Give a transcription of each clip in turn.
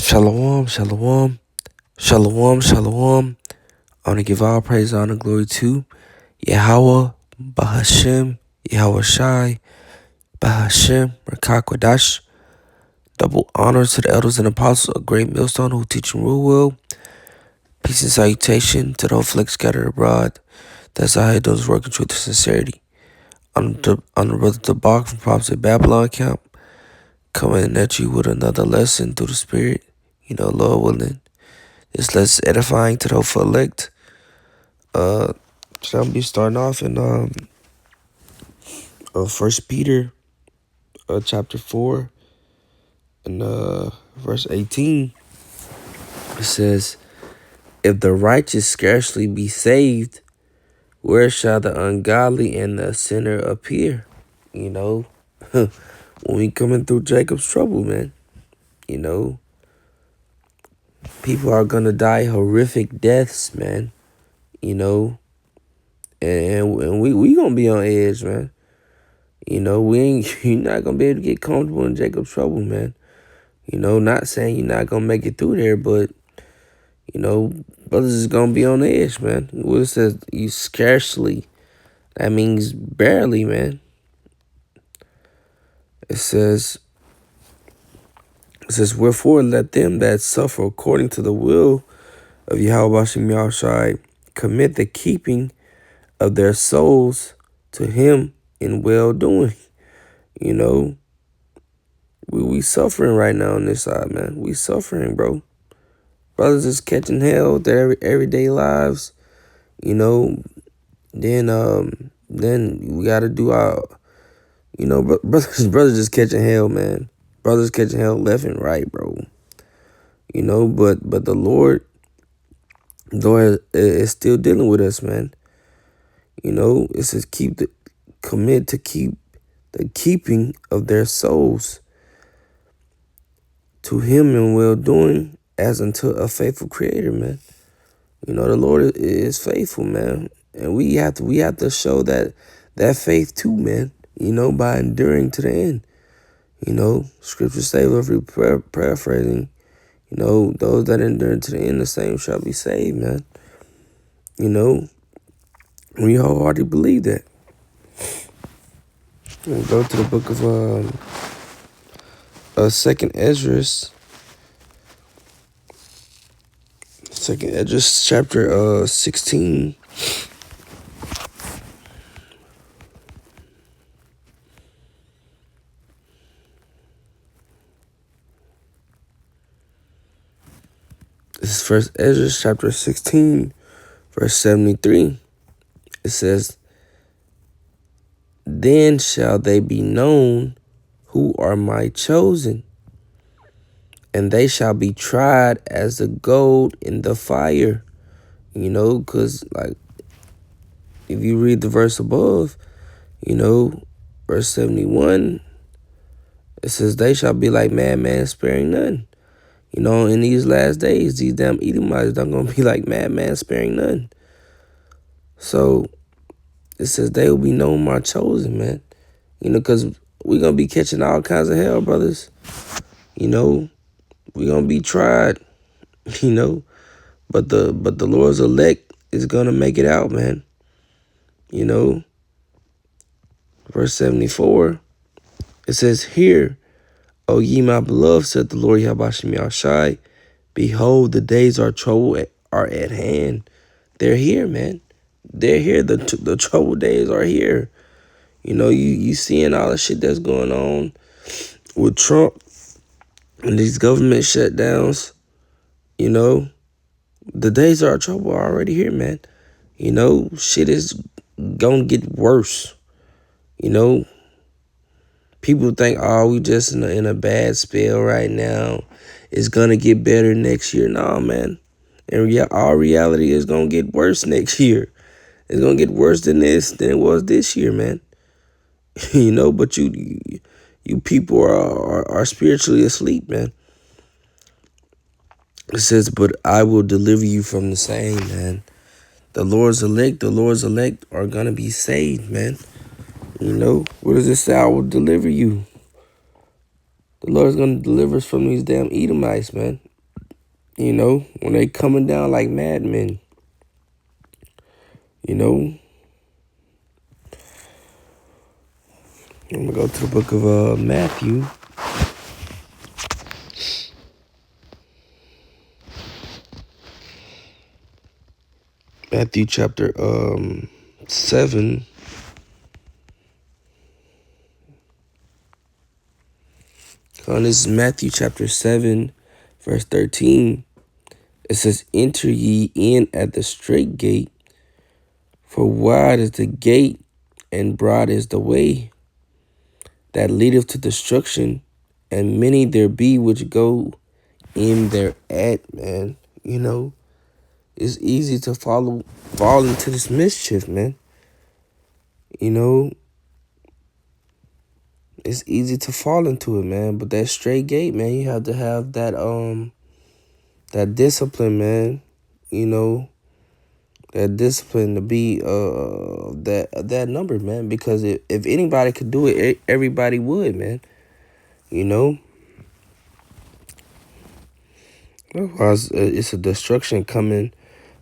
Shalom, shalom, shalom, shalom. I want to give all praise, honor, glory to Yahweh, Bahashem, Yahweh Shai, Bahashem, Rakakwadash. Double honors to the elders and apostles, a great millstone who teach and rule well. Peace and salutation to the whole flex scattered abroad. That's how those working truth and sincerity. On the brother Tabak from Prophets of Babylon camp, coming at you with another lesson through the Spirit. Lord willing. This less edifying to the hopeful elect. So I'm be starting off in First Peter, chapter 4, and verse 18. It says, "If the righteous scarcely be saved, where shall the ungodly and the sinner appear?" When we coming through Jacob's trouble, man. People are gonna die horrific deaths, man. And we gonna be on edge, man. You're not gonna be able to get comfortable in Jacob's trouble, man. Not saying you're not gonna make it through there, but brothers is gonna be on the edge, man. What it says, you scarcely. That means barely, man. It says, wherefore let them that suffer according to the will of Yahweh Hashem Yahushai commit the keeping of their souls to him in well doing. We suffering right now on this side, man. We suffering, bro. Brothers is catching hell with their everyday lives. Then we gotta do our, brothers just catching hell, man. Brothers catching hell left and right, bro. But the Lord is still dealing with us, man. It says commit to keep the keeping of their souls to him in well doing as unto a faithful creator, man. The Lord is faithful, man. And we have to show that faith too, man, by enduring to the end. Scripture say, paraphrasing, those that endure to the end, the same shall be saved, man. We wholeheartedly believe that. We'll go to the book of Second Esdras. Second Esdras, chapter 16. This is First Esdras, chapter 16, verse 73. It says, "Then shall they be known who are my chosen, and they shall be tried as the gold in the fire." Because, like, if you read the verse above, verse 71, it says, "They shall be like madman, sparing none." In these last days, these damn Edomites are going to be like madman, sparing none. So, it says they will be known my chosen, man. Because we're going to be catching all kinds of hell, brothers. We're going to be tried, But the Lord's elect is going to make it out, man. Verse 74, it says, "Hear, O ye my beloved, said the Lord Yahweh Yahushai, behold, the days are at hand." They're here, man. They're here. The trouble days are here. You seeing all the shit that's going on with Trump and these government shutdowns. The days of trouble are already here, man. Shit is gonna get worse. People think, oh, we just in a bad spell right now. It's gonna get better next year. Nah, man. And our reality is gonna get worse next year. It's gonna get worse than it was this year, man. But you people are spiritually asleep, man. It says, "But I will deliver you from the same," man. The Lord's elect are gonna be saved, man. What does it say? I will deliver you. The Lord's gonna deliver us from these damn Edomites, man. when they coming down like madmen, you know. I'm gonna go to the book of Matthew. Matthew chapter 7. This is Matthew chapter 7, verse 13. It says, "Enter ye in at the straight gate, for wide is the gate, and broad is the way that leadeth to destruction, and many there be which go in thereat." Man, it's easy to fall into this mischief, man. It's easy to fall into it, man. But that straight gate, man, you have to have that discipline, man. That discipline to be that number, man. Because if anybody could do it, everybody would, man. Otherwise, it's a destruction coming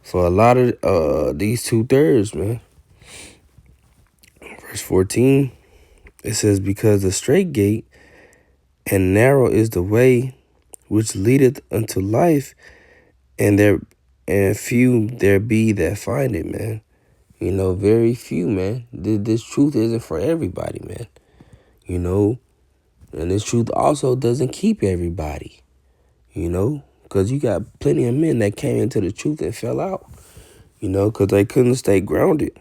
for a lot of these 2/3, man. Verse 14, it says, "Because the straight gate and narrow is the way which leadeth unto life, and few there be that find it," man. Very few, man. This truth isn't for everybody, man. And this truth also doesn't keep everybody, because you got plenty of men that came into the truth and fell out, because they couldn't stay grounded,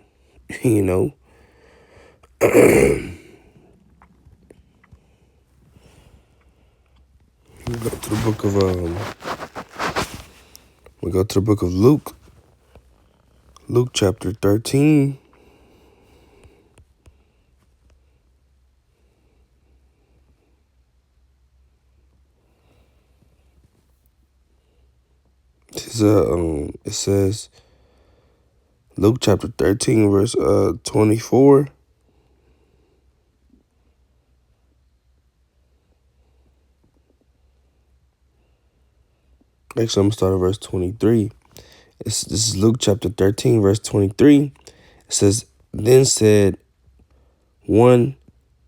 you know. We go to the book of Luke. Luke chapter 13. It says Luke chapter 13 verse 24. Actually, I'm gonna start at verse 23. This is Luke chapter 13 verse 23. It says, "Then said one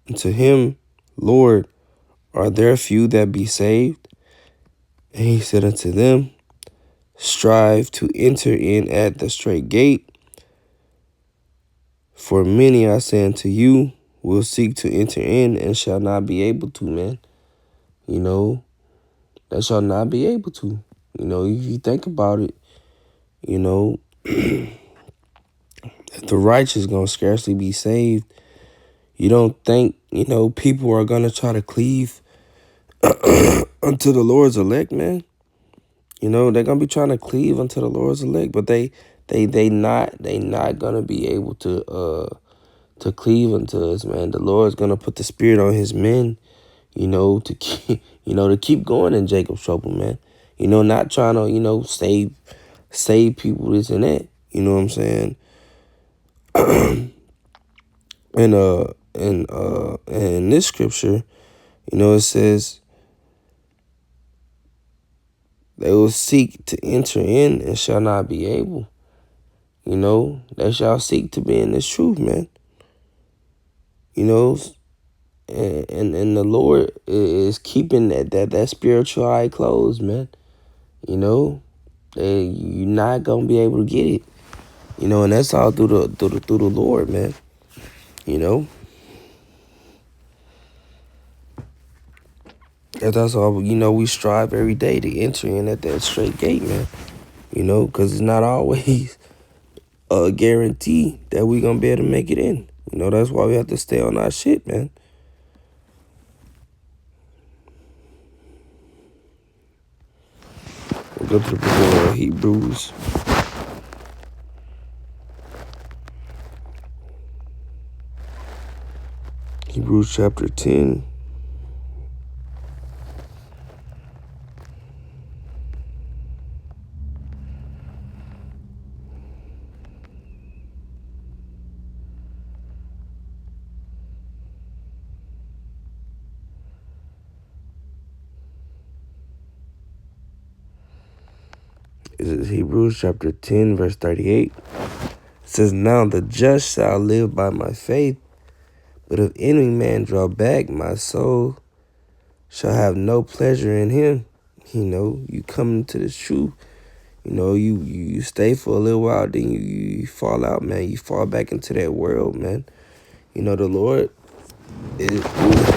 unto him, Lord, are there few that be saved? And he said unto them, Strive to enter in at the straight gate. For many, I say unto you, will seek to enter in and shall not be able to," man. That shall not be able to. If you think about it, if the righteous gonna scarcely be saved, you don't think, people are gonna try to cleave unto the Lord's elect, man. They're gonna be trying to cleave unto the Lord's elect, but they not gonna be able to cleave unto us, man. The Lord's gonna put the spirit on his men, to keep to keep going in Jacob's trouble, man. Not trying to, save people, this and that. You know what I'm saying? In this scripture, it says they will seek to enter in and shall not be able. They shall seek to be in this truth, man. And the Lord is keeping that spiritual eye closed, man. You're not gonna be able to get it. And that's all through the Lord, man. That's all. We strive every day to enter in at that straight gate, man. Because it's not always a guarantee that we gonna be able to make it in. That's why we have to stay on our shit, man. We'll go to the book of Hebrews. Hebrews chapter 10. Is Hebrews chapter 10, verse 38. It says, now the just shall live by my faith, but if any man draw back, my soul shall have no pleasure in him. You come into the truth. You stay for a little while, then you fall out, man. You fall back into that world, man. The Lord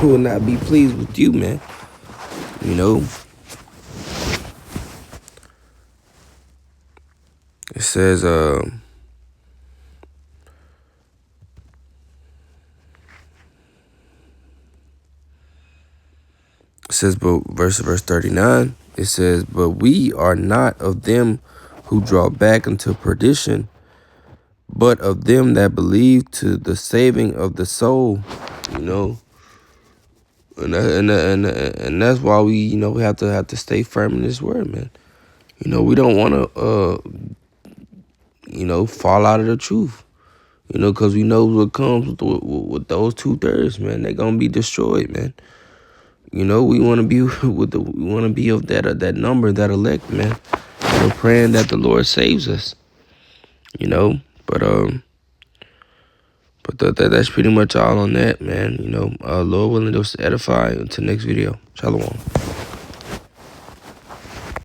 will not be pleased with you, man. It says, but verse 39, it says, but we are not of them who draw back unto perdition, but of them that believe to the saving of the soul. And that's why we have to stay firm in this word, man. We don't want to fall out of the truth. Because we know what comes with those 2/3, man. They're gonna be destroyed, man. We want to be we want to be of that number, that elect, man. We're praying that the Lord saves us. But that's pretty much all on that, man. Lord willing, to edify until next video. Shalom.